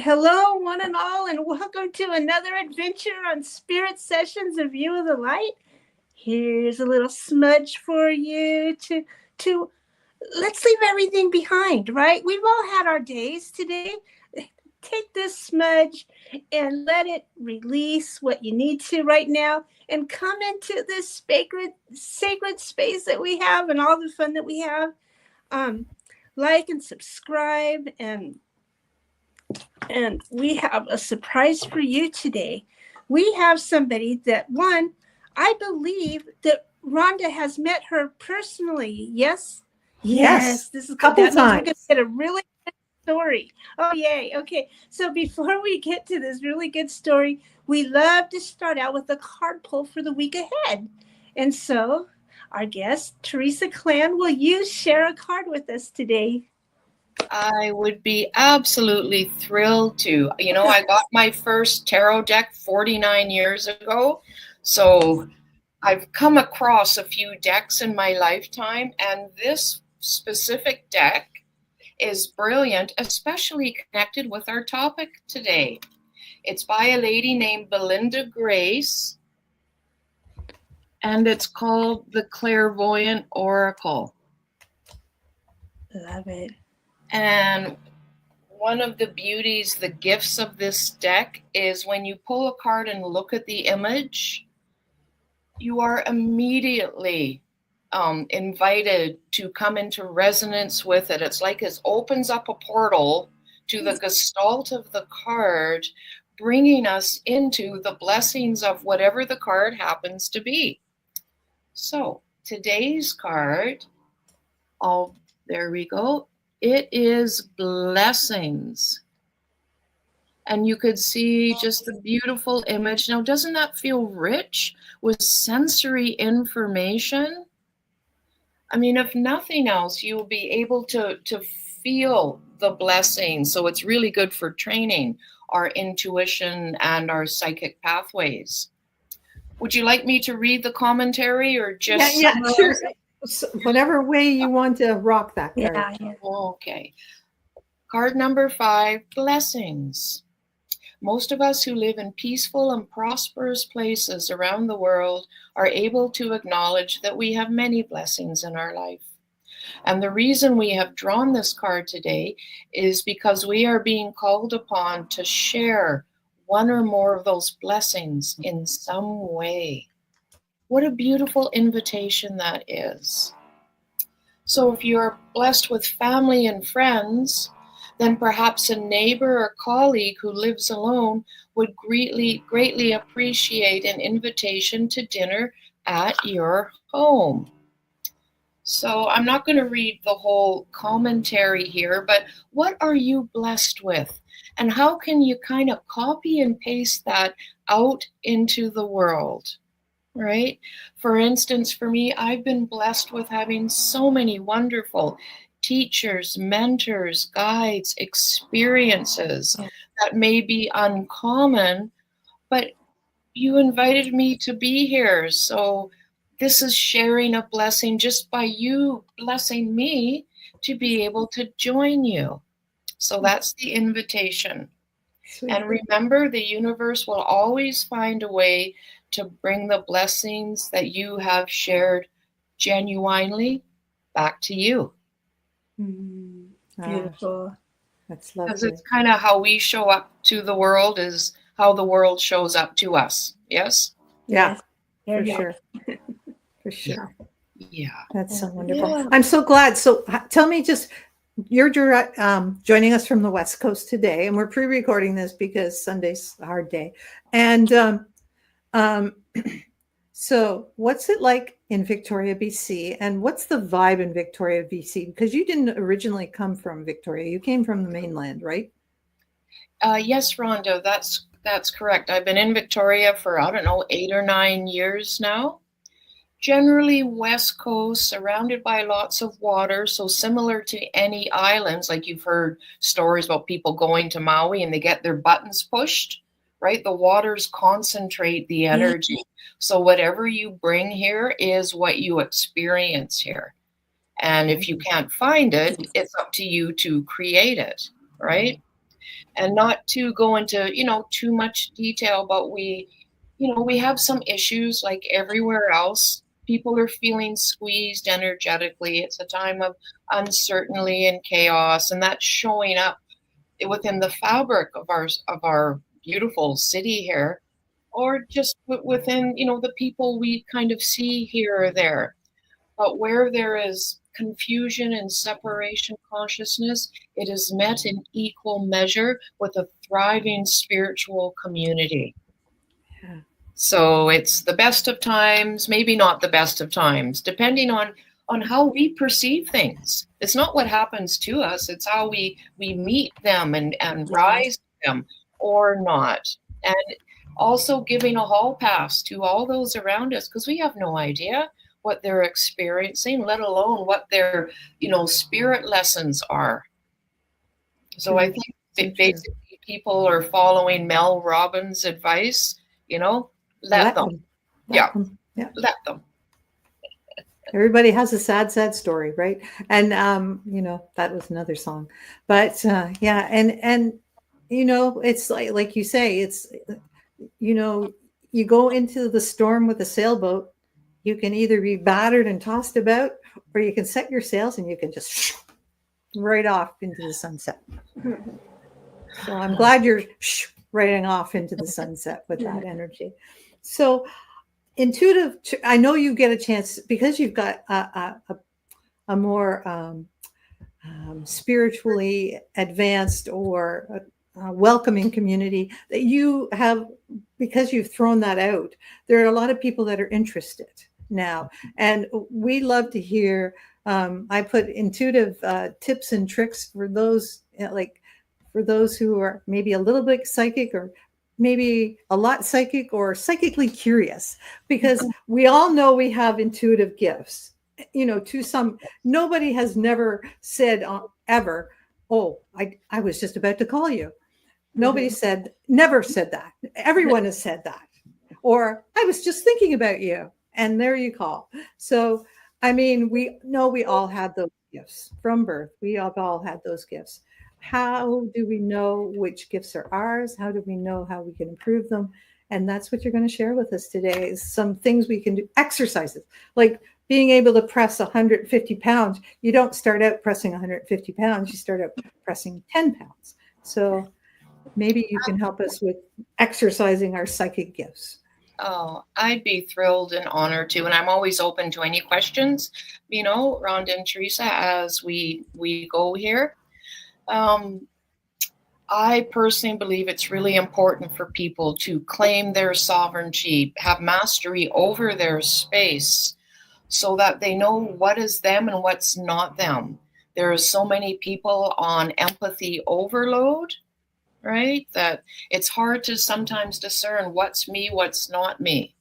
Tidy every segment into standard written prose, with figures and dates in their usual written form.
Hello, one and all, and welcome to another adventure on Spirit Sessions of View of the Light. Here's a little smudge for you to let's leave everything behind, right? We've all had our days today. Take this smudge and let it release what you need to right now and come into this sacred space that we have and all the fun that we have. Like and subscribe, and we have a surprise for you today. We have somebody that, one, I believe that Rhonda has met her personally. Yes? Yes. This is a couple times. We're going to get a really good story. Oh, yay. Okay. So before we get to this really good story, we love to start out with a card pull for the week ahead. And so our guest, Teresa Klan, will you share a card with us today? I would be absolutely thrilled to. You know, I got my first tarot deck 49 years ago, so I've come across a few decks in my lifetime, and this specific deck is brilliant, especially connected with our topic today. It's by a lady named Belinda Grace, and it's called the Clairvoyant Oracle. Love it. And one of the beauties, the gifts of this deck is when you pull a card and look at the image, you are immediately invited to come into resonance with it. It's like it opens up a portal to the gestalt of the card, bringing us into the blessings of whatever the card happens to be. So today's card, there we go. It is blessings. And you could see just the beautiful image. Now, doesn't that feel rich with sensory information? I mean, if nothing else, you will be able to feel the blessings. So it's really good for training our intuition and our psychic pathways. Would you like me to read the commentary or just... Yeah, sure. Whatever way you want to rock that card. Yeah. Okay. Card number 5, blessings. Most of us who live in peaceful and prosperous places around the world are able to acknowledge that we have many blessings in our life. And the reason we have drawn this card today is because we are being called upon to share one or more of those blessings in some way. What a beautiful invitation that is. So if you're blessed with family and friends, then perhaps a neighbor or colleague who lives alone would greatly appreciate an invitation to dinner at your home. So I'm not going to read the whole commentary here, but what are you blessed with? And how can you kind of copy and paste that out into the world? Right? For instance, for me, I've been blessed with having so many wonderful teachers, mentors, guides, experiences that may be uncommon, but you invited me to be here. So this is sharing a blessing just by you blessing me to be able to join you. So that's the invitation. Sweet. And remember, the universe will always find a way to bring the blessings that you have shared genuinely back to you. Beautiful. That's lovely. Because it's kind of how we show up to the world is how the world shows up to us. Yes? Yeah, for sure. For sure. Yeah. That's so wonderful. Yeah. I'm so glad. So tell me, just, you're joining us from the West Coast today, and we're pre-recording this because Sunday's a hard day. And so what's it like in Victoria, BC? And what's the vibe in Victoria, BC? Because you didn't originally come from Victoria. You came from the mainland, right? Yes, Rhonda, that's correct. I've been in Victoria for, 8 or 9 years now. Generally West Coast, surrounded by lots of water. So similar to any islands, like you've heard stories about people going to Maui and they get their buttons pushed, right? The waters concentrate the energy. So whatever you bring here is what you experience here. And if you can't find it, it's up to you to create it, right? And not to go into, too much detail, but we have some issues like everywhere else. People are feeling squeezed energetically. It's a time of uncertainty and chaos, and that's showing up within the fabric of our beautiful city here, or just within, the people we kind of see here or there. But where there is confusion and separation consciousness, it is met in equal measure with a thriving spiritual community. Yeah. So it's the best of times, maybe not the best of times, depending on how we perceive things. It's not what happens to us, it's how we meet them and rise to them or not. And also giving a hall pass to all those around us, because we have no idea what they're experiencing, let alone what their, spirit lessons are. So I think basically people are following Mel Robbins' advice, let them. Yeah. Let them. Everybody has a sad story, right? And that was another song. But yeah, and it's like you say, it's you go into the storm with a sailboat, you can either be battered and tossed about, or you can set your sails and you can just right off into the sunset. So I'm glad you're riding off into the sunset with that energy. So intuitive, I know you get a chance because you've got a more spiritually advanced or welcoming community that you have, because you've thrown that out. There are a lot of people that are interested now, and we love to hear. I put intuitive tips and tricks for those for those who are maybe a little bit psychic, or maybe a lot psychic, or psychically curious, because we all know we have intuitive gifts. To some, nobody has never said ever, "Oh, I was just about to call you." Nobody never said that. Everyone has said that. Or I was just thinking about you, and there you call. So, I mean, we know we all had those gifts from birth. We have all had those gifts. How do we know which gifts are ours? How do we know how we can improve them? And that's what you're going to share with us today, is some things we can do, exercises, like being able to press 150 pounds. You don't start out pressing 150 pounds. You start out pressing 10 pounds. So maybe you can help us with exercising our psychic gifts. Oh, I'd be thrilled and honored to. And I'm always open to any questions, Rhonda and Teresa, as we go here. I personally believe it's really important for people to claim their sovereignty, have mastery over their space, so that they know what is them and what's not them. There are so many people on empathy overload, right? That it's hard to sometimes discern what's me, what's not me,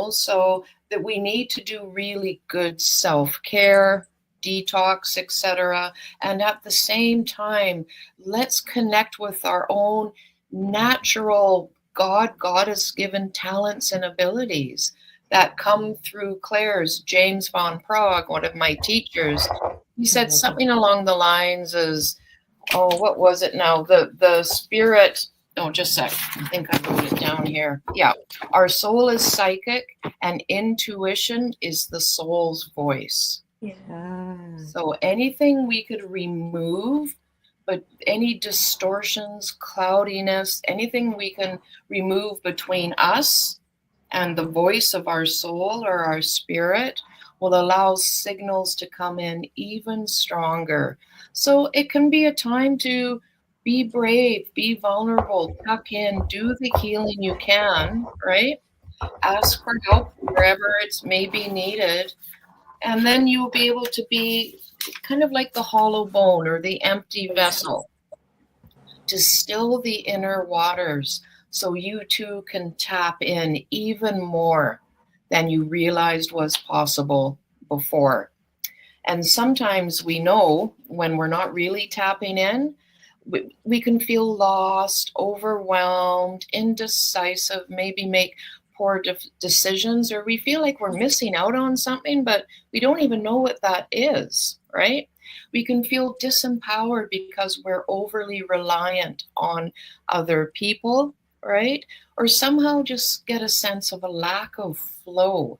so that we need to do really good self-care, detox, etc. And at the same time, let's connect with our own natural goddess given talents and abilities that come through clairs. James von Prague, one of my teachers, he said something along the lines as, what was it now? The spirit. Oh, just a sec. I think I wrote it down here. Yeah. Our soul is psychic, and intuition is the soul's voice. Yeah. So anything we could remove, but any distortions, cloudiness, anything we can remove between us and the voice of our soul or our spirit will allow signals to come in even stronger. So it can be a time to be brave, be vulnerable, tuck in, do the healing you can, right? Ask for help wherever it's maybe needed. And then you'll be able to be kind of like the hollow bone or the empty vessel, to still the inner waters, so you too can tap in even more than you realized was possible before. And sometimes we know when we're not really tapping in, we can feel lost, overwhelmed, indecisive, maybe make poor decisions, or we feel like we're missing out on something, but we don't even know what that is, right? We can feel disempowered because we're overly reliant on other people, right? Or somehow just get a sense of a lack of flow,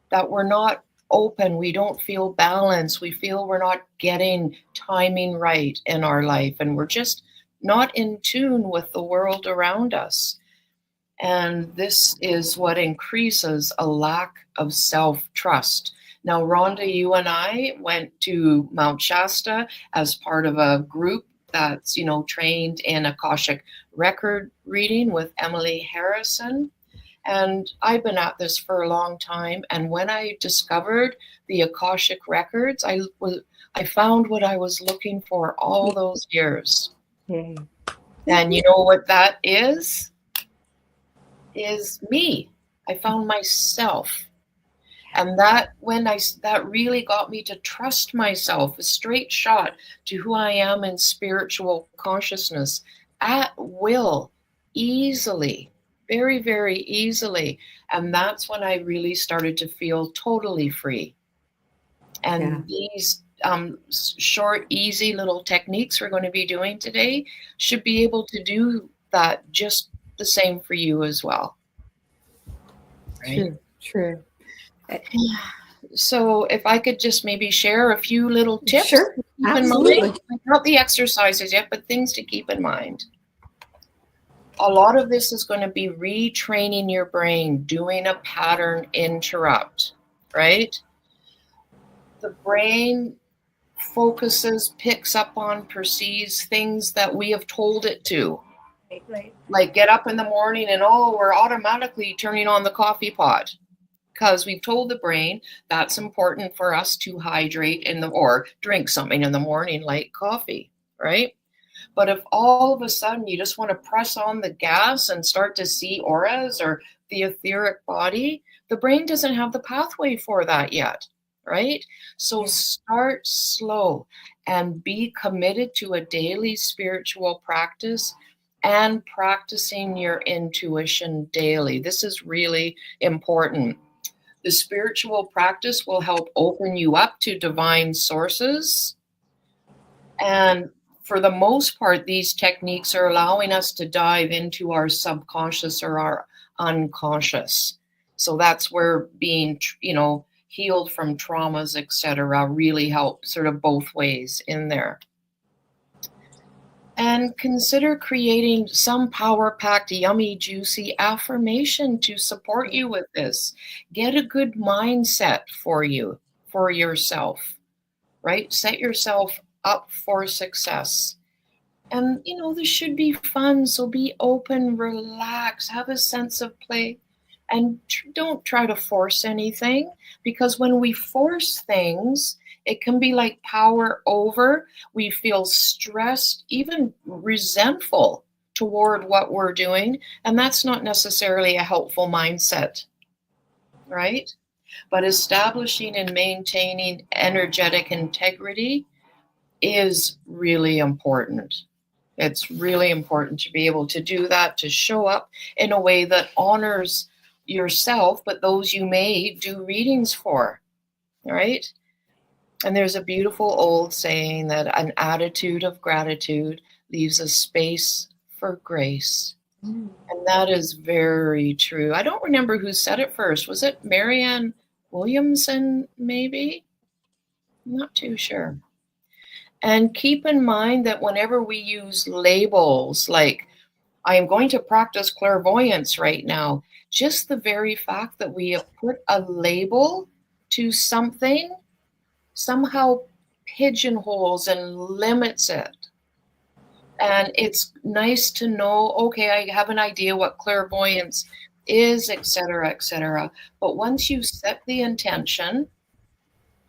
that we're not open, we don't feel balanced, we feel we're not getting timing right in our life, and we're just not in tune with the world around us. And this is what increases a lack of self-trust. Now, Rhonda, you and I went to Mount Shasta as part of a group that's, trained in Akashic record reading with Emily Harrison. And I've been at this for a long time. And when I discovered the Akashic records, I found what I was looking for all those years. Yay. And you know what that is? Is me. I found myself. And that really got me to trust myself, a straight shot to who I am in spiritual consciousness at will, easily, very, very easily. And that's when I really started to feel totally free. And these short, easy little techniques we're going to be doing today should be able to do that just the same for you as well. Right? True. So if I could just maybe share a few little tips. Sure, absolutely. Not the exercises yet, but things to keep in mind. A lot of this is going to be retraining your brain, doing a pattern interrupt, right? The brain focuses, picks up on, perceives things that we have told it to. Right. Like get up in the morning and, we're automatically turning on the coffee pot because we've told the brain that's important for us to hydrate or drink something in the morning like coffee, right? But if all of a sudden you just want to press on the gas and start to see auras or the etheric body, the brain doesn't have the pathway for that yet, right? So start slow and be committed to a daily spiritual practice and practicing your intuition daily. This is really important. The spiritual practice will help open you up to divine sources. And for the most part, these techniques are allowing us to dive into our subconscious or our unconscious. So that's where being, healed from traumas, etc., really help sort of both ways in there. And consider creating some power-packed, yummy, juicy affirmation to support you with this. Get a good mindset for yourself, right? Set yourself up for success. And, this should be fun. So be open, relax, have a sense of play, and don't try to force anything, because when we force things, it can be like power over. We feel stressed, even resentful toward what we're doing. And that's not necessarily a helpful mindset, right? But establishing and maintaining energetic integrity is really important. It's really important to be able to do that, to show up in a way that honors yourself, but those you may do readings for, right? And there's a beautiful old saying that an attitude of gratitude leaves a space for grace. And that is very true. I don't remember who said it first. Was it Marianne Williamson, maybe? I'm not too sure. And keep in mind that whenever we use labels like, I am going to practice clairvoyance right now, just the very fact that we have put a label to something somehow pigeonholes and limits it. And it's nice to know, okay, I have an idea what clairvoyance is, etc., etc. But once you set the intention,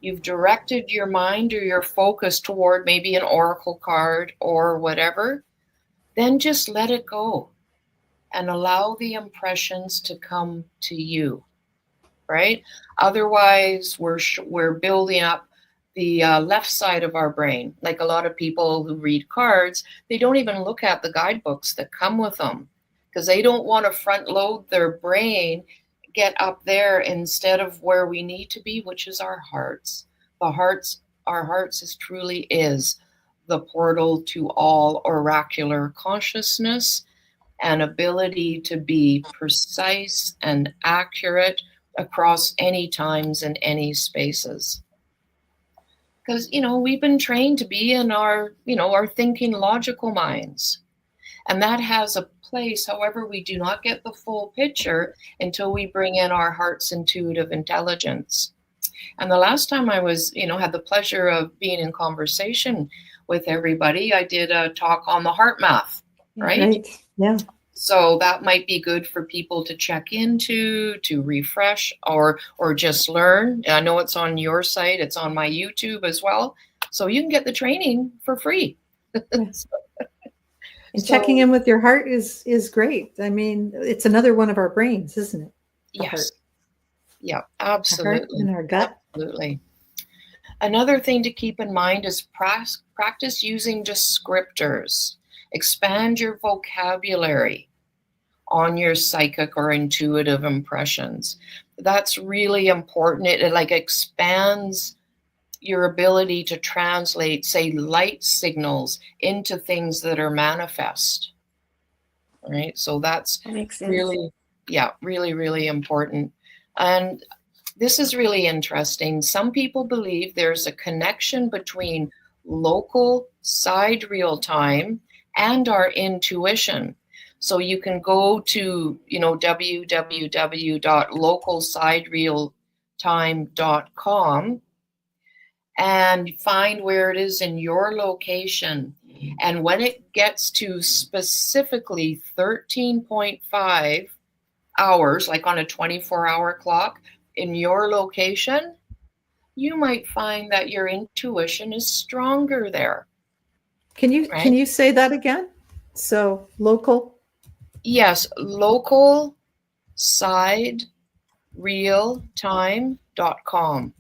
you've directed your mind or your focus toward maybe an oracle card or whatever, then just let it go and allow the impressions to come to you, right? Otherwise, we're building up the left side of our brain. Like a lot of people who read cards, they don't even look at the guidebooks that come with them because they don't want to front load their brain, get up there instead of where we need to be, which is our hearts. The hearts our hearts truly is the portal to all oracular consciousness and ability to be precise and accurate across any times and any spaces. Because, we've been trained to be in our thinking logical minds. And that has a place. However, we do not get the full picture until we bring in our heart's intuitive intelligence. And the last time I was, had the pleasure of being in conversation with everybody, I did a talk on the HeartMath, right? Yeah. So that might be good for people to check into, to refresh, or just learn. I know it's on your site. It's on my YouTube as well. So you can get the training for free. Yes. And checking in with your heart is great. I mean, it's another one of our brains, isn't it? The yes. Heart. Yeah, absolutely. Our heart and our gut. Absolutely. Another thing to keep in mind is practice using descriptors. Expand your vocabulary on your psychic or intuitive impressions. That's really important. It like expands your ability to translate, say, light signals into things that are manifest. Right? So that makes sense. really, really important. And this is really interesting. Some people believe there's a connection between local sidereal time and our intuition. So you can go to, www.localsiderealtime.com and find where it is in your location. And when it gets to specifically 13.5 hours, like on a 24-hour clock in your location, you might find that your intuition is stronger there. Can you say that again? So local? Yes, localsiderealtime.com.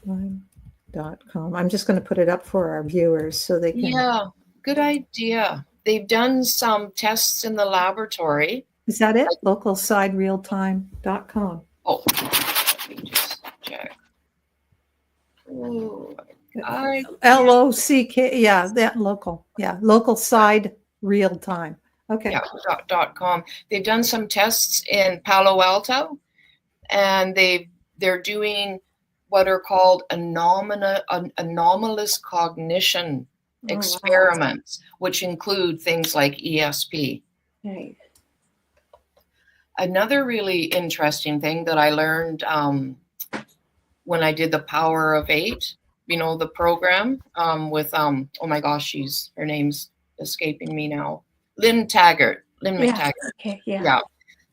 Time.com. I'm just going to put it up for our viewers so they can. Yeah, good idea. They've done some tests in the laboratory. Is that it? Localsiderealtime.com. Oh, let me just check. Ooh, LOCK. Yeah, that local. Yeah, local side real time. Okay. Yeah, .com. They've done some tests in Palo Alto, and they're doing what are called anomalous cognition experiments, which include things like ESP. Right. Another really interesting thing that I learned when I did the Power of Eight, the program with oh my gosh, her name's escaping me now. Lynn McTaggart. Okay, yeah.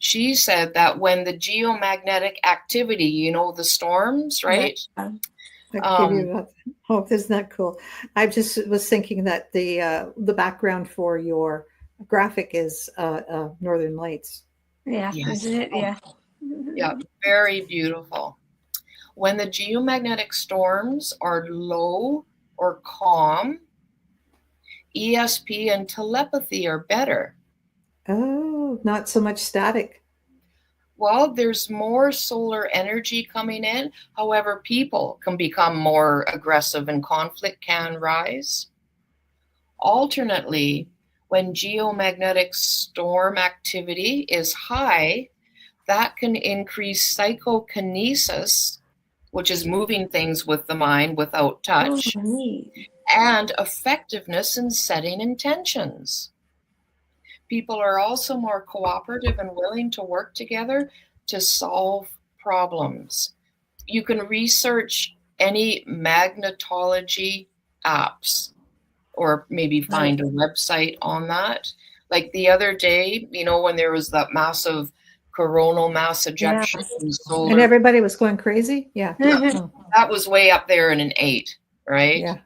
She said that when the geomagnetic activity, the storms, right? Oh, isn't that cool? I just was thinking that the background for your graphic is Northern Lights. Yeah, yes. Isn't it? Yeah. Yeah, very beautiful. When the geomagnetic storms are low or calm, ESP and telepathy are better. Oh, not so much static. Well, there's more solar energy coming in. However, people can become more aggressive and conflict can rise. Alternately, when geomagnetic storm activity is high, that can increase psychokinesis, which is moving things with the mind without touch, and effectiveness in setting intentions. People are also more cooperative and willing to work together to solve problems. You can research any magnetology apps or maybe find a website on that. Like the other day, when there was that massive coronal mass ejection. And everybody was going crazy? Yeah. That was way up there in an 8, right? Yeah.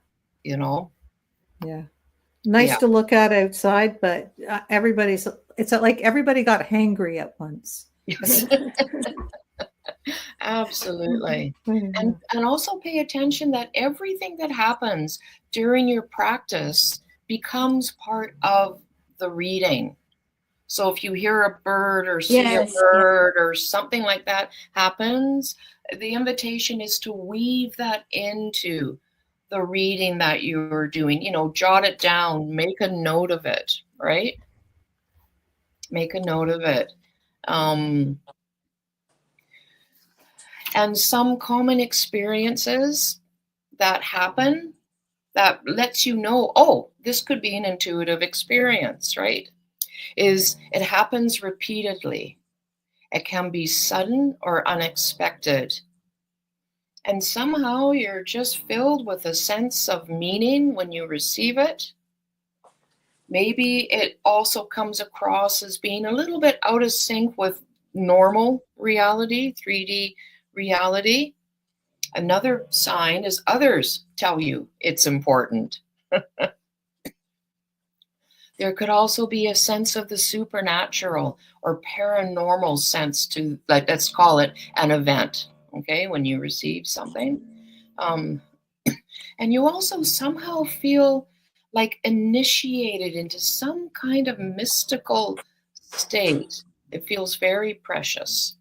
Yeah. Nice to look at outside, but it's like everybody got hangry at once. Yes. Absolutely. And also pay attention that everything that happens during your practice becomes part of the reading. So if you hear a bird or see Yes, a bird or something like that happens, the invitation is to weave that into the reading that you're doing. You know, jot it down, make a note of it, right? Make a note of it. And some common experiences that happen that lets you know, oh, this could be an intuitive experience, right? Is it happens repeatedly. It can be sudden or unexpected. And somehow you're just filled with a sense of meaning when you receive it. Maybe it also comes across as being a little bit out of sync with normal reality, 3D reality. Another sign is others tell you it's important. There could also be a sense of the supernatural or paranormal sense to, like, let's call it an event, okay, when you receive something. And you also somehow feel like initiated into some kind of mystical state. It feels very precious.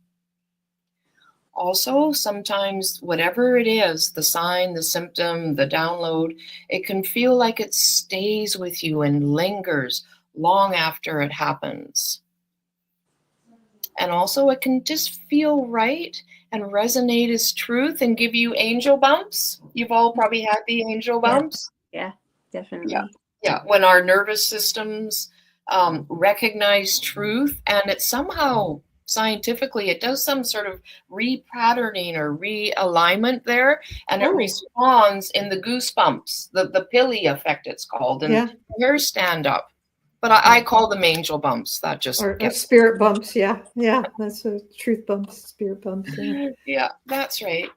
Also, sometimes whatever it is, the sign, the symptom, the download, it can feel like it stays with you and lingers long after it happens. And also, it can just feel right and resonate as truth and give you angel bumps. You've all probably had the angel bumps. yeah, definitely. Yeah. When our nervous systems recognize truth, and it somehow scientifically it does some sort of repatterning or realignment there, and it responds in the goosebumps, the pilly effect it's called, and hairs stand up. But I call them angel bumps. That just or spirit bumps. Yeah, that's a truth bumps, spirit bumps. Yeah, that's right.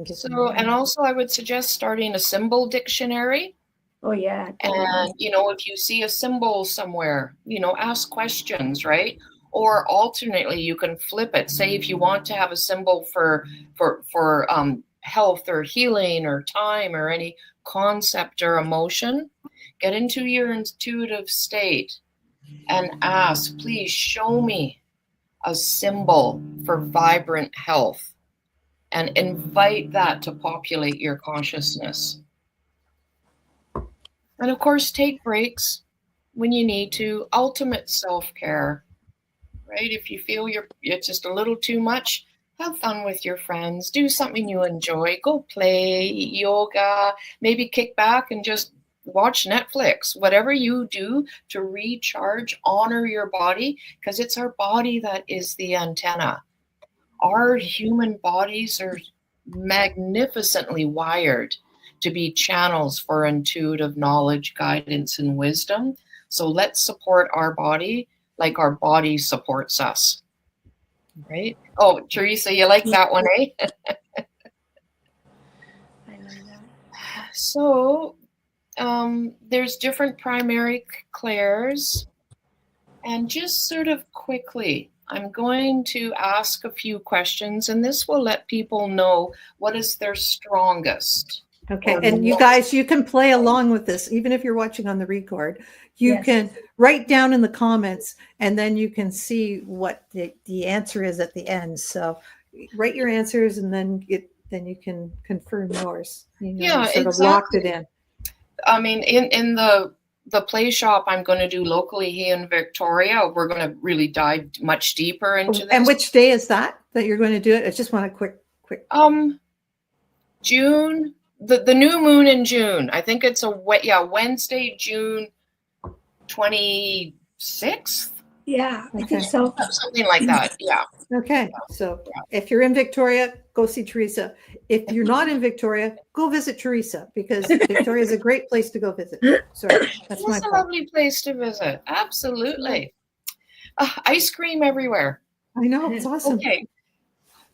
So, and also I would suggest starting a symbol dictionary. Oh yeah. And, you know, if you see a symbol somewhere, you know, ask questions, right? Or alternately, you can flip it. Say if you want to have a symbol for health or healing or time or any concept or emotion, get into your intuitive state and ask, please show me a symbol for vibrant health, and invite that to populate your consciousness. And of course, take breaks when you need to. Ultimate self-care, right? If you feel it's just a little too much, have fun with your friends. Do something you enjoy. Go play yoga. Maybe kick back and just watch Netflix. Whatever you do to recharge, honor your body, because it's our body that is the antenna. Our human bodies are magnificently wired to be channels for intuitive knowledge, guidance, and wisdom. So let's support our body like our body supports us. Right? Oh, Teresa, you like that one, eh? I love that. So there's different primary clairs. And just sort of quickly, I'm going to ask a few questions, and this will let people know what is their strongest. Okay, and you guys, you can play along with this, even if you're watching on the record. You can write down in the comments, and then you can see what the answer is at the end. So write your answers, and then you can confirm yours. You know, Yeah, sort of locked it in. I mean, in the play shop I'm going to do locally here in Victoria, we're going to really dive much deeper into this. And which day is that you're going to do it? I just want a quick. June, the new moon in June. I think it's Wednesday, June 26th. Yeah, I think so. Something like that. Yeah. Okay. So if you're in Victoria, go see Teresa. If you're not in Victoria, go visit Teresa, because Victoria is a great place to go visit. Sorry, that's my point. It's a lovely place to visit. Absolutely. Ice cream everywhere. I know, it's awesome. Okay.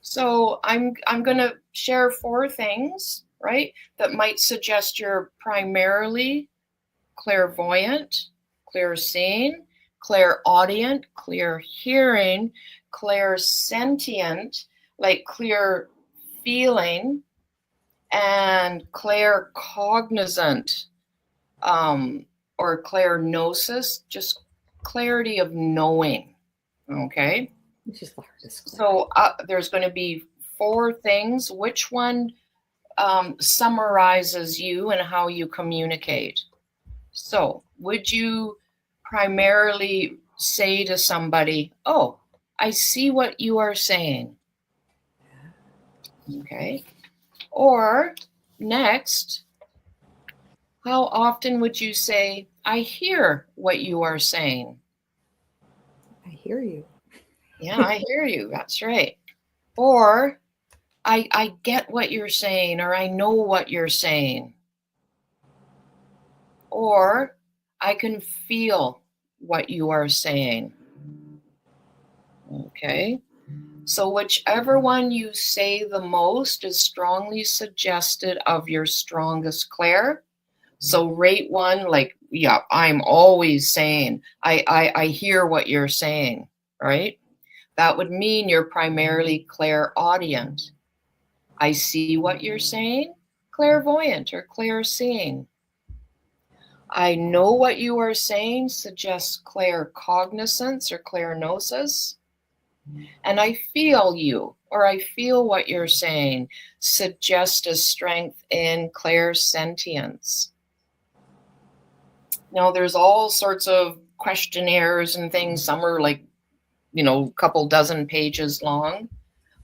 So I'm going to share 4 things, right, that might suggest you're primarily clairvoyant, clairseeing, clairaudient, clear hearing, clairsentient, like clear feeling, and claircognizant, or clairgnosis, just clarity of knowing. Okay. Which is the hardest. So there's going to be 4 things. Which one summarizes you and how you communicate? So would you primarily say to somebody, oh, I see what you are saying? Okay. Or next, how often would you say, I hear what you are saying? I hear you. Yeah, I hear you. That's right. Or I get what you're saying, or I know what you're saying. Or I can feel what you are saying. Okay. So whichever one you say the most is strongly suggested of your strongest clair. So rate 1, like, yeah, I'm always saying, I hear what you're saying, right? That would mean you're primarily clairaudient. I see what you're saying, clairvoyant or clairseeing. I know what you are saying suggests claircognizance or clairgnosis. And I feel you, or I feel what you're saying, suggests a strength in clairsentience. Now, there's all sorts of questionnaires and things. Some are like, a couple dozen pages long,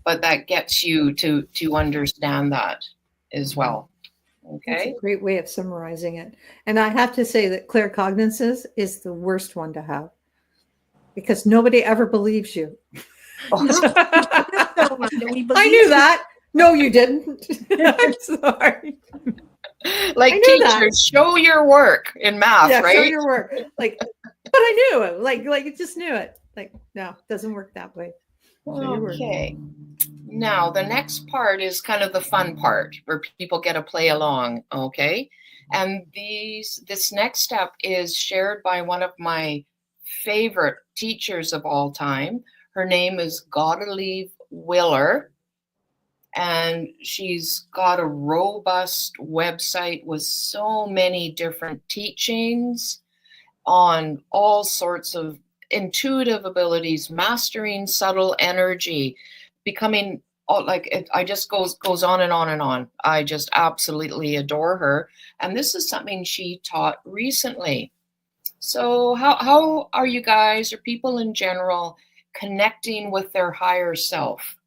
but that gets you to understand that as well. That's Okay. a great way of summarizing it. And I have to say that claircognizance is the worst one to have because nobody ever believes you. I knew that. No, you didn't. I'm sorry. Like teachers, show your work in math, yeah, right? Show your work. Like, but I knew it. Like you just knew it. Like, no, it doesn't work that way. Okay. Now, the next part is kind of the fun part where people get to play along. Okay. And this next step is shared by one of my favorite teachers of all time. Her name is Godelieve Willer. And she's got a robust website with so many different teachings on all sorts of intuitive abilities, mastering subtle energy, becoming I just goes on and on and on. I just absolutely adore her. And this is something she taught recently. So how are you guys or people in general connecting with their higher self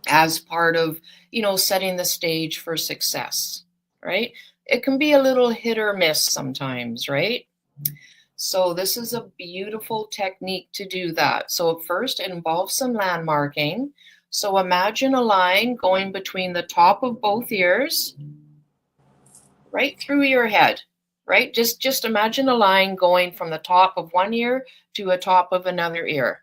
as part of, setting the stage for success, right? It can be a little hit or miss sometimes, right? So this is a beautiful technique to do that. So first, it involves some landmarking. So imagine a line going between the top of both ears, right through your head, right? Just imagine a line going from the top of one ear to a top of another ear,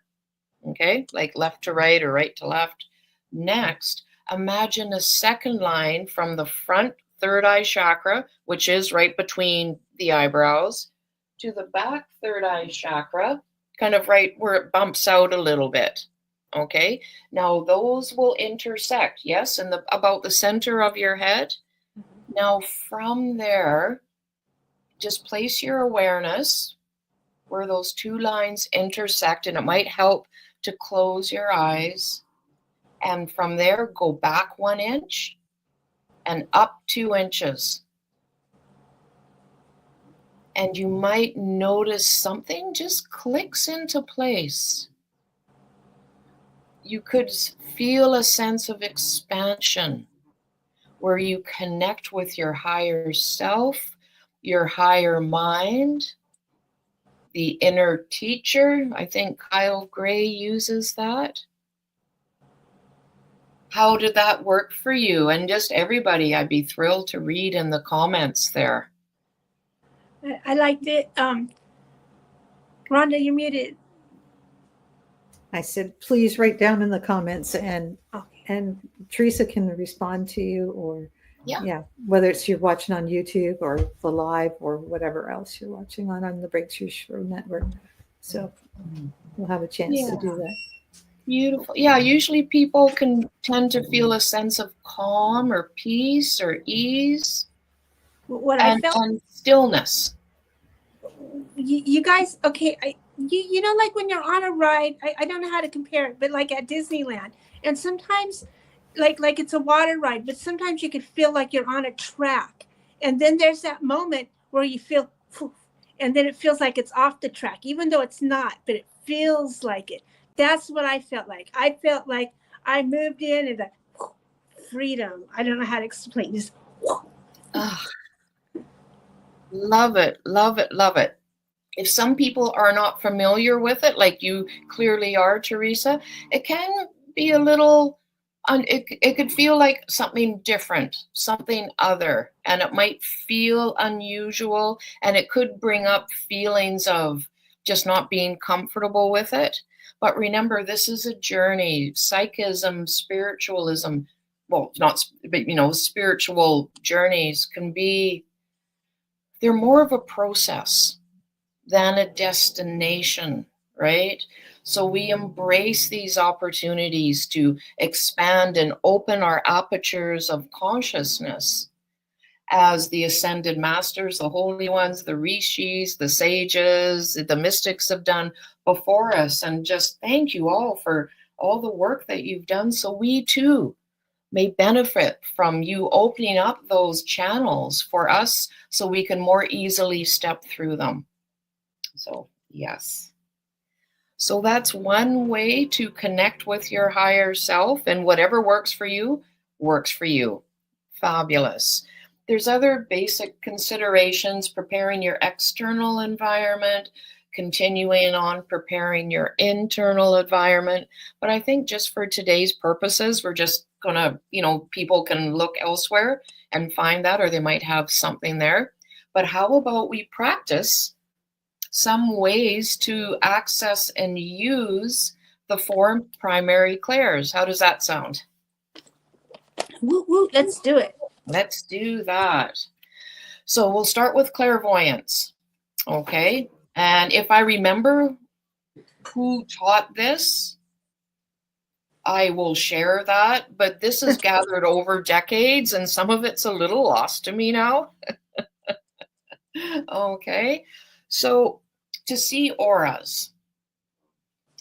okay? Like left to right or right to left. Next, imagine a second line from the front third eye chakra, which is right between the eyebrows, to the back third eye chakra, kind of right where it bumps out a little bit. Okay, now those will intersect, yes, in about the center of your head. Now from there, just place your awareness where those two lines intersect, and it might help to close your eyes. And from there, go back 1 inch and up 2 inches. And you might notice something just clicks into place. You could feel a sense of expansion where you connect with your higher self, your higher mind, the inner teacher. I think Kyle Gray uses that. How did that work for you? And just everybody, I'd be thrilled to read in the comments there. I liked it. Rhonda, you're muted. I said, please write down in the comments, and Teresa can respond to you, or whether it's you're watching on YouTube or the live or whatever else you're watching on the Breakthrough Show Network. So we'll have a chance to do that. Beautiful. Yeah, usually people can tend to feel a sense of calm or peace or ease I felt, and stillness. You guys, okay, you know, like when you're on a ride, I don't know how to compare it, but like at Disneyland, and sometimes like it's a water ride, but sometimes you could feel like you're on a track, and then there's that moment where you feel poof, and then it feels like it's off the track, even though it's not, but it feels like it. That's what I felt like. I felt like I moved in and the freedom. I don't know how to explain this. Oh, love it, love it, love it. If some people are not familiar with it, like you clearly are, Teresa, it can be a little, it could feel like something different, something other, and it might feel unusual, and it could bring up feelings of just not being comfortable with it. But remember, this is a journey. Psychism, spiritualism, well, not, but spiritual journeys can be, they're more of a process than a destination, right? So we embrace these opportunities to expand and open our apertures of consciousness as the ascended masters, the holy ones, the rishis, the sages, the mystics have done before us. And just thank you all for all the work that you've done, so we too may benefit from you opening up those channels for us so we can more easily step through them. So, yes. So that's one way to connect with your higher self, and whatever works for you, works for you. Fabulous. There's other basic considerations: preparing your external environment, continuing on preparing your internal environment. But I think just for today's purposes, we're just going to, people can look elsewhere and find that, or they might have something there. But how about we practice some ways to access and use the 4 primary clairs? How does that sound? Woo, woo, let's do it. Let's do that. So we'll start with clairvoyance. Okay. And if I remember who taught this, I will share that. But this is gathered over decades, and some of it's a little lost to me now. Okay. So to see auras,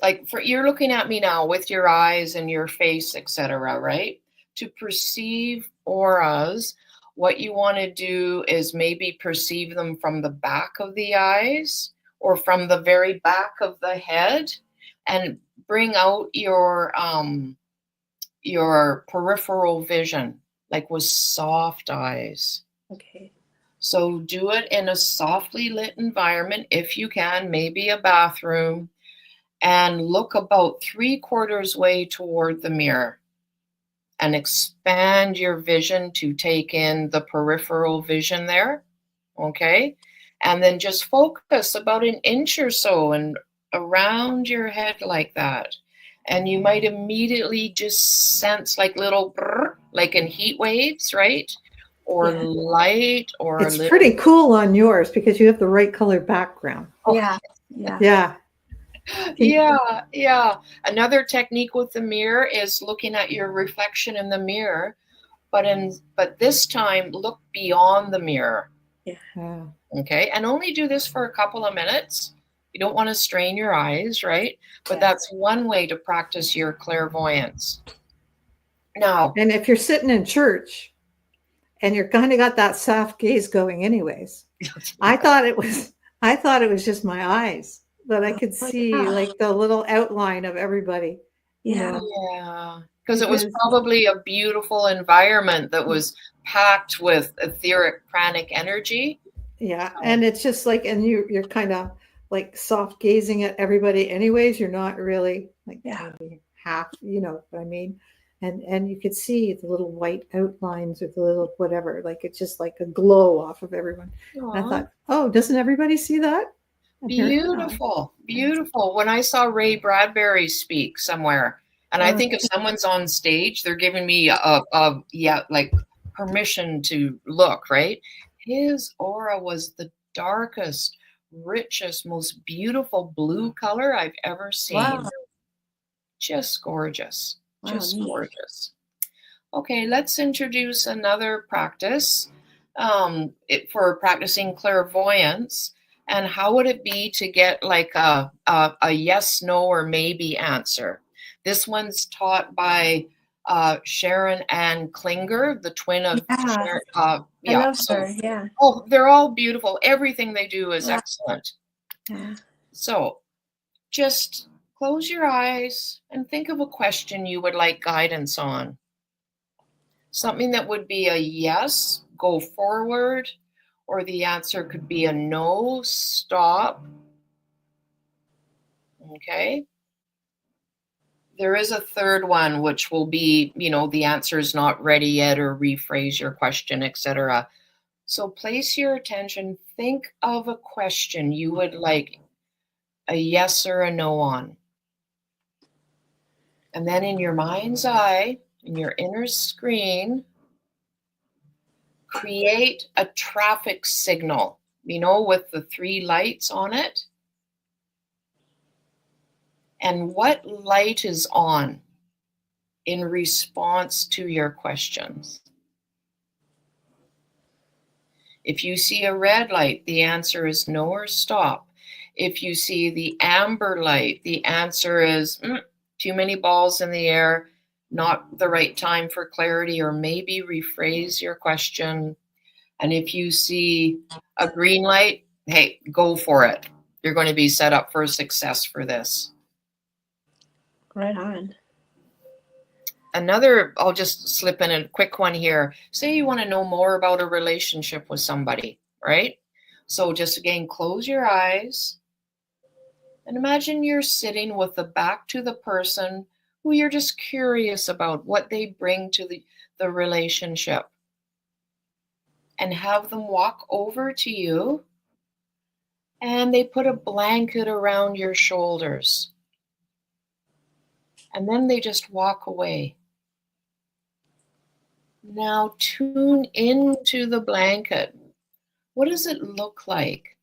like you're looking at me now with your eyes and your face, etc., right? To perceive auras, what you want to do is maybe perceive them from the back of the eyes or from the very back of the head, and bring out your peripheral vision, like with soft eyes. Okay. So do it in a softly lit environment if you can, maybe a bathroom, and look about 3/4 way toward the mirror and expand your vision to take in the peripheral vision there. Okay. And then just focus about 1 inch or so and around your head like that. And you might immediately just sense like little brrr, like in heat waves, right? Or light, or it's pretty cool on yours because you have the right color background. Yeah. Yeah. Another technique with the mirror is looking at your reflection in the mirror, but this time look beyond the mirror. Yeah. Okay, and only do this for a couple of minutes. You don't want to strain your eyes, right? But that's one way to practice your clairvoyance. Now, and if you're sitting in church and you're kind of got that soft gaze going anyways, I thought it was just my eyes, but I could see like the little outline of everybody. Yeah. Because it was probably a beautiful environment that was packed with etheric pranic energy. Yeah. And it's just like, and you're kind of like soft gazing at everybody anyways. You're not really like maybe half, you know what I mean? And you could see the little white outlines or the little whatever, like it's just like a glow off of everyone. And I thought, oh, doesn't everybody see that? Beautiful. When I saw Ray Bradbury speak somewhere, and I think if someone's on stage, they're giving me like permission to look, right? His aura was the darkest, richest, most beautiful blue color I've ever seen. Wow. Just gorgeous. Just gorgeous. Okay, let's introduce another practice for practicing clairvoyance. And how would it be to get like a yes, no, or maybe answer? This one's taught by Sharon Ann Klinger, the twin of Yeah, Sharon. I love her. Yeah. Oh, they're all beautiful. Everything they do is excellent. Yeah. So just close your eyes and think of a question you would like guidance on. Something that would be a yes, go forward, or the answer could be a no, stop. Okay. There is a third one, which will be, the answer is not ready yet, or rephrase your question, etc. So place your attention, think of a question you would like a yes or a no on. And then in your mind's eye, in your inner screen, create a traffic signal, with the 3 lights on it. And what light is on in response to your questions? If you see a red light, the answer is no or stop. If you see the amber light, the answer is too many balls in the air, not the right time for clarity, or maybe rephrase your question. And if you see a green light, hey, go for it. You're going to be set up for success for this. Right on. I'll just slip in a quick one here. Say you want to know more about a relationship with somebody, right? So just again, close your eyes and imagine you're sitting with the back to the person who you're just curious about what they bring to the relationship. And have them walk over to you and they put a blanket around your shoulders. And then they just walk away. Now tune into the blanket. What does it look like?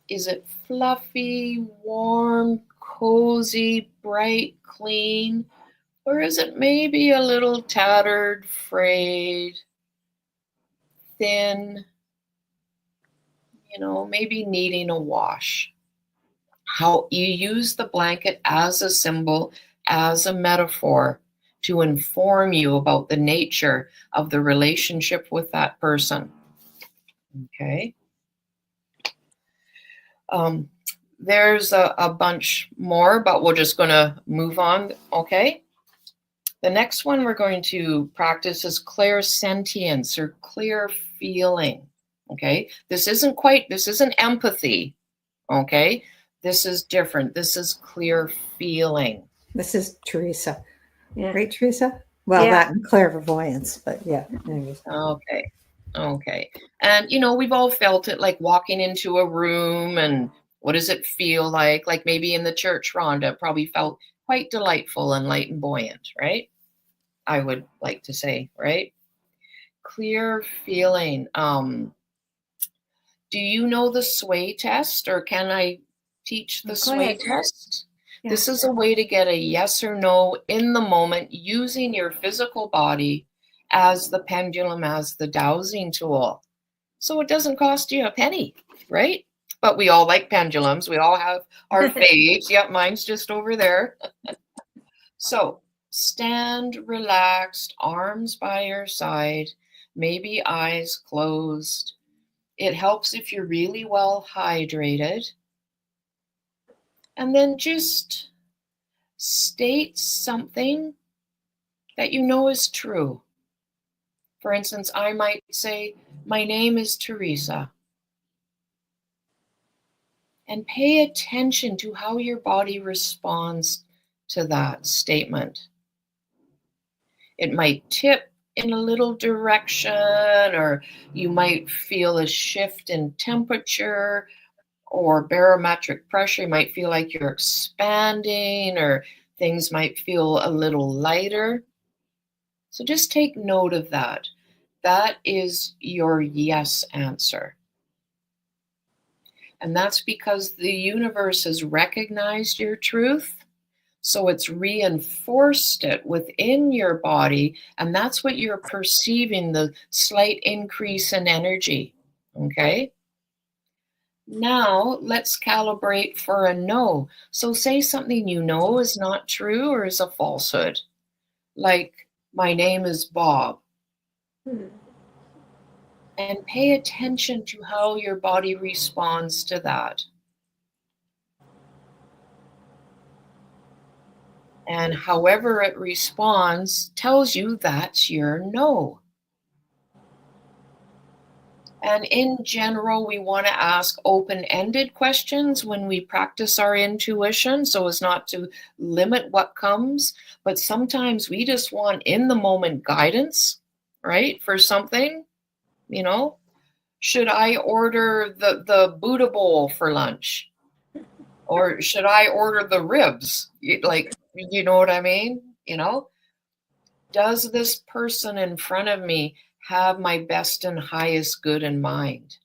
Is it fluffy, warm, cozy, bright, clean? Or is it maybe a little tattered, frayed, thin, maybe needing a wash? How you use the blanket as a symbol, as a metaphor to inform you about the nature of the relationship with that person. Okay. There's a bunch more, but we're just going to move on. Okay. The next one we're going to practice is clairsentience, or clear feeling. Okay. This isn't empathy. Okay. This is different. This is clear feeling. This is Teresa. Yeah. Right, Teresa? Well, Yeah. that and clairvoyance, but yeah. Anyways. Okay. And, we've all felt it, like walking into a room, and what does it feel like? Like maybe in the church, Rhonda probably felt quite delightful and light and buoyant, right? I would like to say, right? Clear feeling. Do you know the sway test, or can I teach the sway test? Yeah. This is a way to get a yes or no in the moment using your physical body as the pendulum, as the dowsing tool. So it doesn't cost you a penny, right? But we all like pendulums. We all have our faves. Yep, mine's just over there. So stand relaxed, arms by your side, maybe eyes closed. It helps if you're really well hydrated. And then just state something that you know is true. For instance, I might say, my name is Teresa. And pay attention to how your body responds to that statement. It might tip in a little direction, or you might feel a shift in temperature or barometric pressure. You might feel like you're expanding, or things might feel a little lighter. So just take note of that. That is your yes answer. And that's because the universe has recognized your truth. So it's reinforced it within your body. And that's what you're perceiving, the slight increase in energy. Okay? Now let's calibrate for a no. So say something you know is not true or is a falsehood. Like, my name is Bob. And pay attention to how your body responds to that. And however it responds tells you that's your no. And in general, we want to ask open-ended questions when we practice our intuition so as not to limit what comes. But sometimes we just want in-the-moment guidance, right, for something. You know, should I order the Buddha bowl for lunch? Or should I order the ribs? Like, you know what I mean? You know, does this person in front of me have my best and highest good in mind?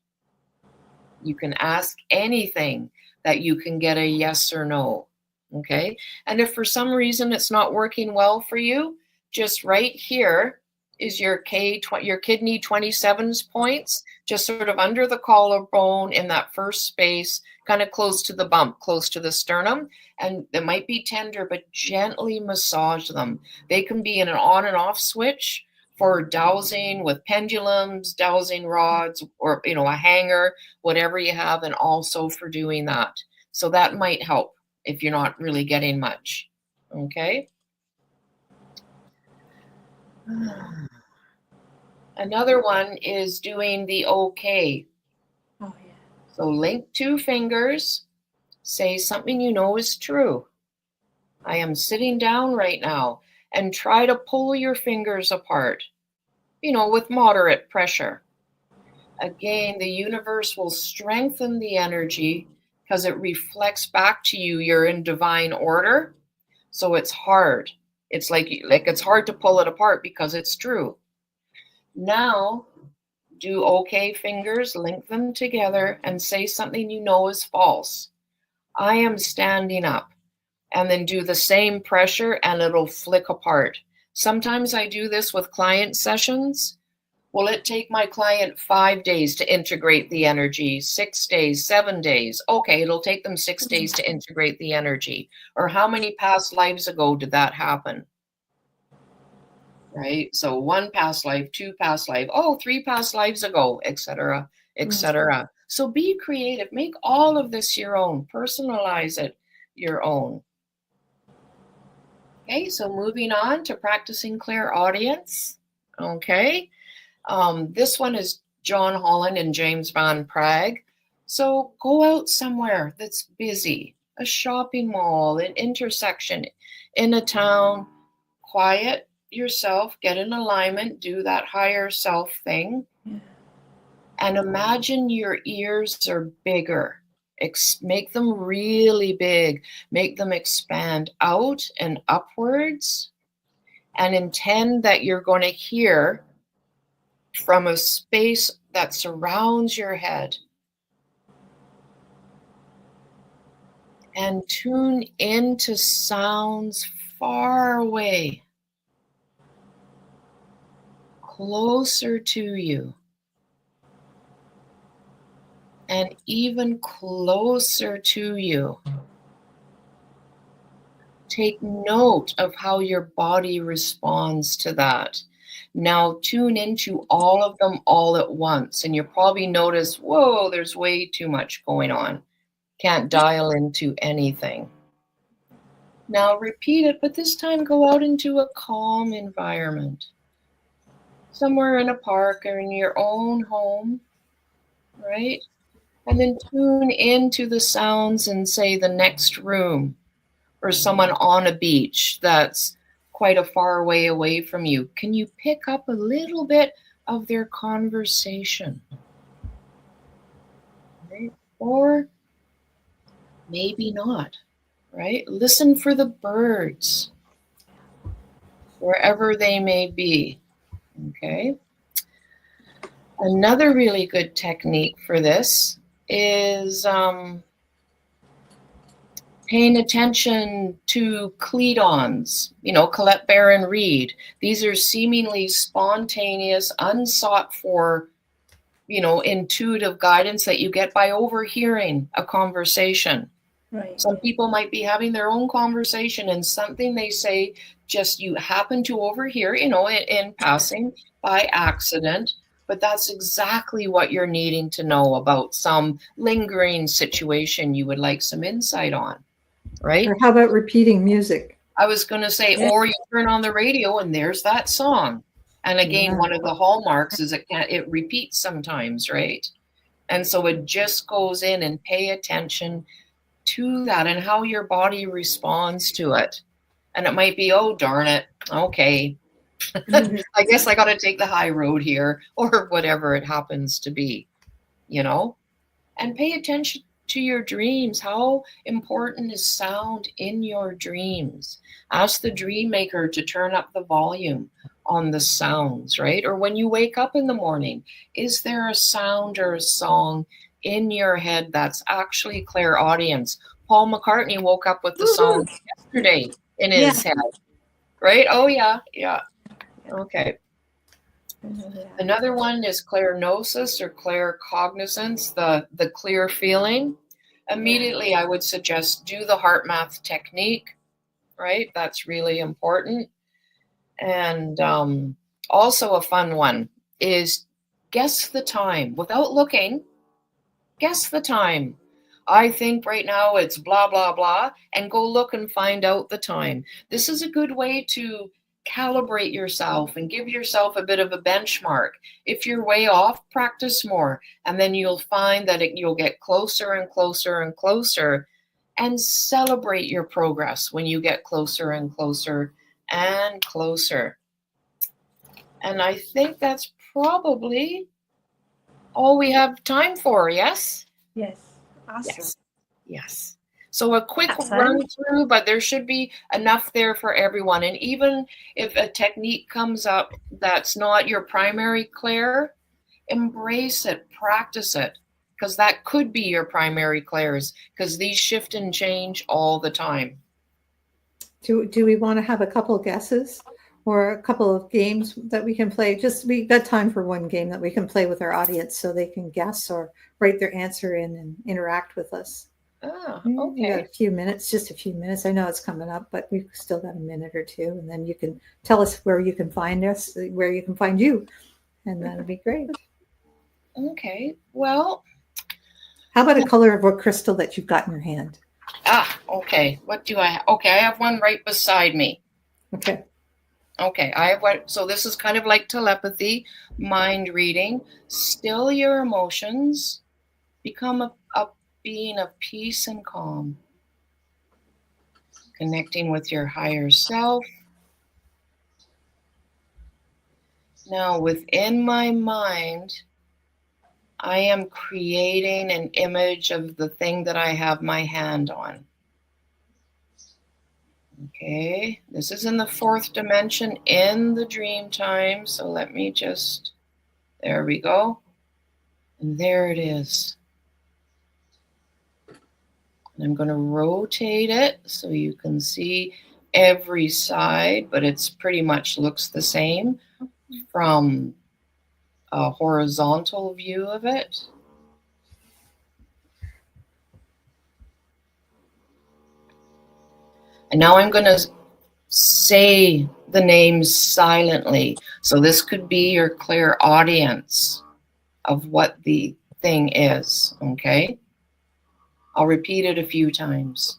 You can ask anything that you can get a yes or no. Okay. And if for some reason it's not working well for you, just right here is your kidney 27's points, just sort of under the collarbone in that first space, kind of close to the bump, close to the sternum. And it might be tender, but gently massage them. They can be in an on and off switch for dowsing with pendulums, dowsing rods, or, you know, a hanger, whatever you have, and also for doing that. So that might help if you're not really getting much. Okay. Another one is doing the okay. Oh, yeah. So link 2 fingers, say something you know is true. I am sitting down right now, and try to pull your fingers apart, you know, with moderate pressure. Again, the universe will strengthen the energy because it reflects back to you. You're in divine order. So it's hard. It's like it's hard to pull it apart because it's true. Now, do okay fingers, link them together, and say something you know is false. I am standing up. And then do the same pressure and it'll flick apart. Sometimes I do this with client sessions. Will it take my client 5 days to integrate the energy? 6 days, 7 days? Okay, it'll take them 6 days to integrate the energy. Or how many past lives ago did that happen? Right? So 1 past life, 2 past life, 3 past lives ago, etc., etc. So be creative. Make all of this your own. Personalize it your own. Okay, so moving on to practicing clairaudience. Okay, this one is John Holland and James Van Prague. So go out somewhere that's busy, a shopping mall, an intersection, in a town, quiet yourself, get in alignment, do that higher self thing, and imagine your ears are bigger. Make them really big, make them expand out and upwards, and intend that you're going to hear from a space that surrounds your head. And tune into sounds far away, closer to you, and even closer to you. Take note of how your body responds to that. Now tune into all of them all at once, and you'll probably notice, whoa, there's way too much going on. Can't dial into anything. Now repeat it, but this time go out into a calm environment. Somewhere in a park or in your own home, right? And then tune into the sounds in, say, the next room, or someone on a beach that's quite a far way away from you. Can you pick up a little bit of their conversation? Right? Or maybe not, right? Listen for the birds, wherever they may be, okay? Another really good technique for this is paying attention to cledons, Colette Baron Reid. These are seemingly spontaneous, unsought for intuitive guidance that you get by overhearing a conversation. Right. Some people might be having their own conversation and something they say just you happen to overhear, in passing by accident. But that's exactly what you're needing to know about some lingering situation you would like some insight on, right? Or how about repeating music? I was going to say, or you turn on the radio and there's that song. And again, one of the hallmarks is it repeats sometimes, right? And so it just goes in and pay attention to that and how your body responds to it. And it might be, oh, darn it. Okay. I guess I got to take the high road here, or whatever it happens to be, and pay attention to your dreams. How important is sound in your dreams? Ask the dream maker to turn up the volume on the sounds, right? Or when you wake up in the morning, is there a sound or a song in your head that's actually clairaudience? Paul McCartney woke up with the song yesterday in his head, right? Oh, yeah. Okay. Another one is clairgnosis or claircognizance, the clear feeling. Immediately, I would suggest do the HeartMath technique, right? That's really important. And also a fun one is guess the time without looking. Guess the time. I think right now it's blah, blah, blah, and go look and find out the time. This is a good way to calibrate yourself and give yourself a bit of a benchmark. If you're way off, practice more, and then you'll find that you'll get closer and closer and closer, and celebrate your progress when you get closer and closer and closer. And I think that's probably all we have time for, yes? Yes. Awesome. Yes. So a quick run through, but there should be enough there for everyone. And even if a technique comes up that's not your primary clair, embrace it, practice it, because that could be your primary clairs, because these shift and change all the time. Do we want to have a couple of guesses or a couple of games that we can play? We got time for one game that we can play with our audience so they can guess or write their answer in and interact with us. Oh, We okay. got a few minutes, just a few minutes. I know it's coming up, but we've still got a minute or two, and then you can tell us where you can find us, where you can find you, and that'll be great. Okay. Well, how about a color of a crystal that you've got in your hand? Okay. What do I have? Okay, I have one right beside me. Okay, I have one. So this is kind of like telepathy, mind reading. Still your emotions. Become a being of peace and calm. Connecting with your higher self. Now, within my mind, I am creating an image of the thing that I have my hand on. Okay, this is in the fourth dimension in the dream time. So let me there we go. And there it is. And I'm going to rotate it so you can see every side, but it's pretty much looks the same from a horizontal view of it. And now I'm going to say the names silently. So this could be your clairaudience of what the thing is, okay? I'll repeat it a few times.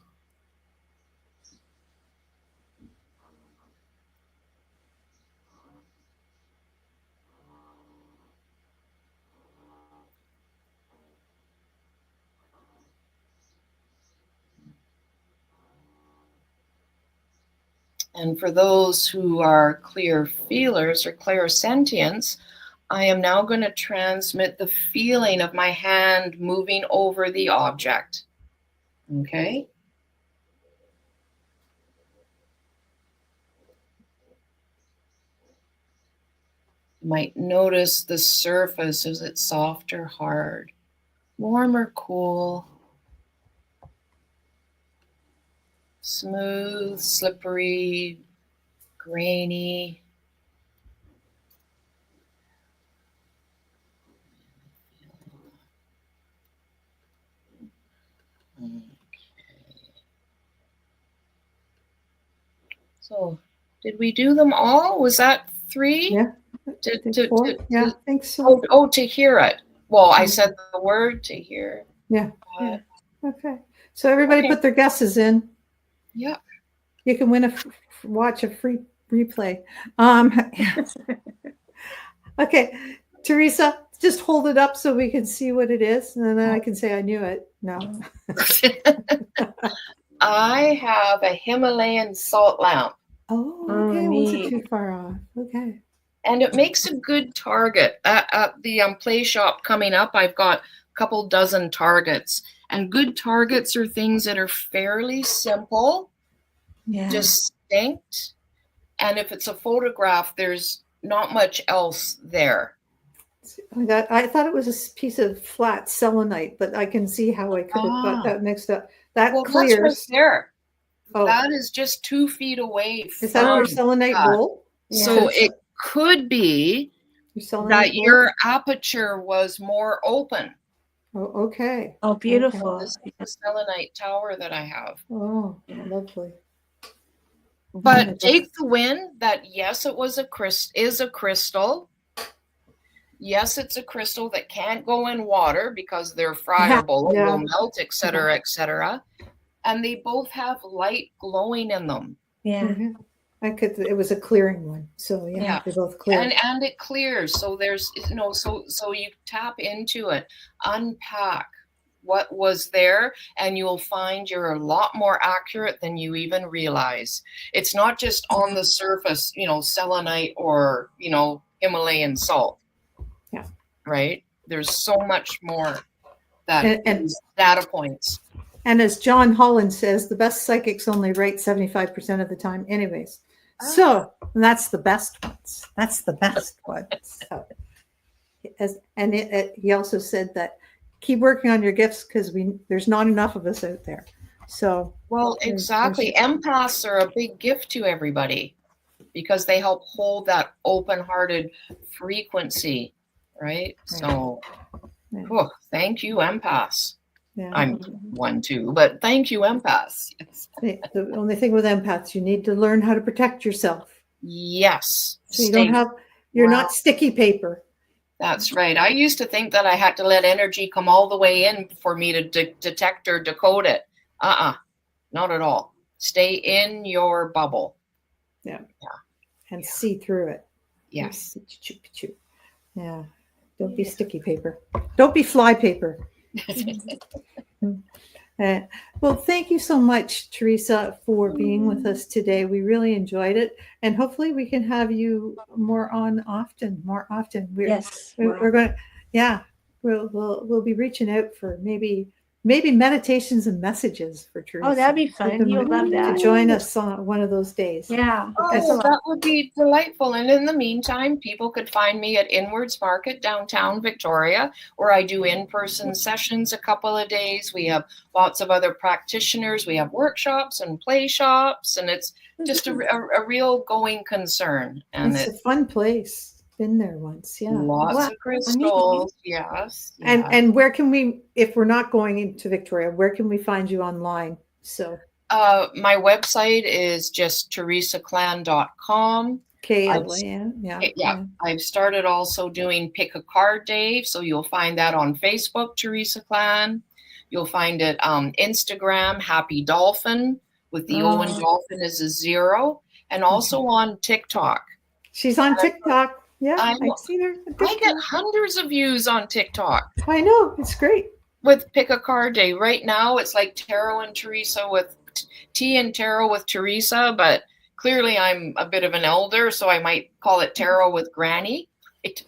And for those who are clear feelers or clairsentients, I am now going to transmit the feeling of my hand moving over the object. Okay? You might notice the surface. Is it soft or hard? Warm or cool? Smooth, slippery, grainy. So did we do them all? Was that 3? Yeah. Yeah, I think so. To hear it. Well, I said the word to hear. Yeah. Okay. So everybody put their guesses in. Yeah. You can win watch a free replay. Okay, Teresa, just hold it up so we can see what it is, and then I can say I knew it. No. I have a Himalayan salt lamp. Oh, okay. Wasn't too far off. Okay. And it makes a good target. At the play shop coming up, I've got a couple dozen targets. And good targets are things that are fairly simple, distinct. And if it's a photograph, there's not much else there. I thought it was a piece of flat selenite, but I can see how I could have got that mixed up. That clears. That's right there. Oh. That is just 2 feet away. Is that your selenite bowl? So it could be that your aperture was more open. Oh, okay. Oh, beautiful. Okay. This is the selenite tower that I have. Oh, lovely. But take the win that yes, it was is a crystal. Yes, it's a crystal that can't go in water because they're friable, will melt, etc., etc. And they both have light glowing in them. Yeah. Mm-hmm. It was a clearing one. So they're both clear. And it clears. So there's so you tap into it, unpack what was there, and you'll find you're a lot more accurate than you even realize. It's not just on the surface, selenite or, Himalayan salt. Yeah. Right? There's so much more that is data points. And as John Holland says, the best psychics only write 75% of the time anyways. So that's the best ones. That's the best ones. So, he also said that keep working on your gifts because there's not enough of us out there. So exactly. Empaths are a big gift to everybody because they help hold that open-hearted frequency, right? So thank you, empaths. Yeah. I'm one too, but thank you, empaths. Yes. The only thing with empaths, you need to learn how to protect yourself. Yes. So you're not sticky paper. That's right. I used to think that I had to let energy come all the way in for me to detect or decode it. Not at all. Stay in your bubble. Yeah. And see through it. Yes. Yeah. Don't be sticky paper. Don't be fly paper. Well, thank you so much, Teresa, for being with us today. We really enjoyed it, and hopefully we can have you more often. We're going to, we'll be reaching out for maybe meditations and messages for Teresa. Oh, that'd be fun. You'll love that. To join us on one of those days. Yeah. That would be delightful. And in the meantime, people could find me at Inwards Market, downtown Victoria, where I do in-person sessions a couple of days. We have lots of other practitioners. We have workshops and play shops, and it's just a real going concern. And it's a fun place. Been there once, Lots of crystals, yes. And where can we, if we're not going into Victoria, where can we find you online? So my website is just teresaklan.com. I've started also doing Pick a Card Day, so you'll find that on Facebook, Teresa Klan. You'll find it on Instagram, Happy Dolphin, with the O and dolphin is a 0, and also on TikTok. She's on TikTok. Yeah, I've seen her. I get hundreds of views on TikTok. I know. It's great. With Pick a Card Day. Right now, it's like Tarot and Teresa with Tea and Tarot with Teresa, but clearly I'm a bit of an elder, so I might call it Tarot with Granny.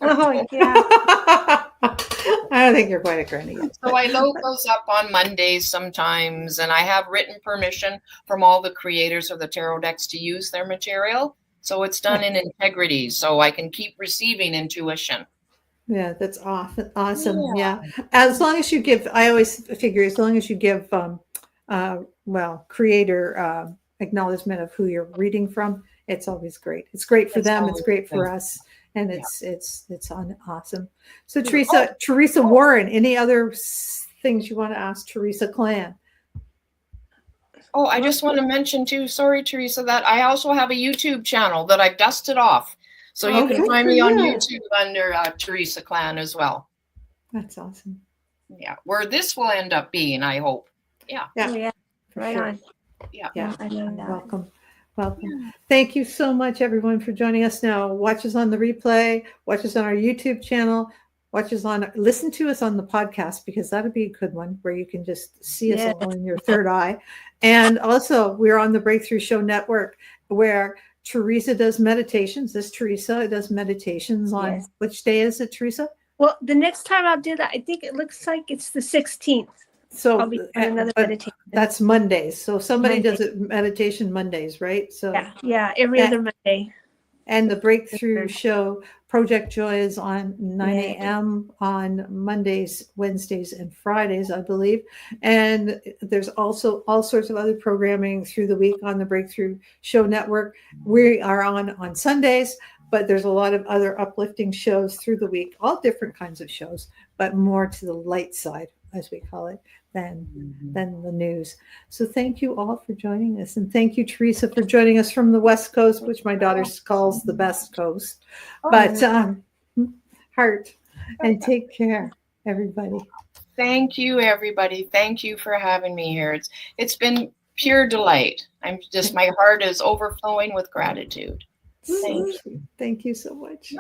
Oh, yeah. I don't think you're quite a granny. So I load those up on Mondays sometimes, and I have written permission from all the creators of the tarot decks to use their material. So it's done in integrity, so I can keep receiving intuition. Yeah, that's awesome. Yeah. As long as you give, I always figure as long as you give, creator acknowledgement of who you're reading from, it's always great. It's great for them. It's great for us. And it's awesome. So Teresa Warren, any other things you want to ask Teresa Klan? Oh, I just want to mention too, sorry, Teresa, that I also have a YouTube channel that I've dusted off. So you can good find for me on you. YouTube under Teresa Klan as well. That's awesome. Yeah, where this will end up being, I hope. Yeah. Yeah. Oh, yeah. For Right sure. on. Yeah. Yeah, I know that. Welcome. Welcome. Thank you so much, everyone, for joining us. Now, watch us on the replay, watch us on our YouTube channel, listen to us on the podcast, because that'll be a good one where you can just see us Yeah. all in your third eye. And also, we're on the Breakthrough Show Network, where Teresa does meditations. This Teresa does meditations on, Yes. which day is it, Teresa? Well, the next time I'll do that, I think it looks like it's the 16th. So I'll be doing another but meditation. that's Mondays. So somebody Monday. does it meditation Mondays, right? So Yeah, every other Monday. and the Breakthrough Show Project Joy is on 9 Yeah. a.m. on Mondays, Wednesdays, and Fridays, I believe. And there's also all sorts of other programming through the week on the Breakthrough Show Network. We are on Sundays, but there's a lot of other uplifting shows through the week, all different kinds of shows, but more to the light side, as we call it, than the news. So thank you all for joining us. And thank you, Teresa, for joining us from the West Coast, which my daughter calls the best coast. But heart, and take care, everybody. Thank you, everybody. Thank you for having me here. It's been pure delight. My heart is overflowing with gratitude. Thank you so much.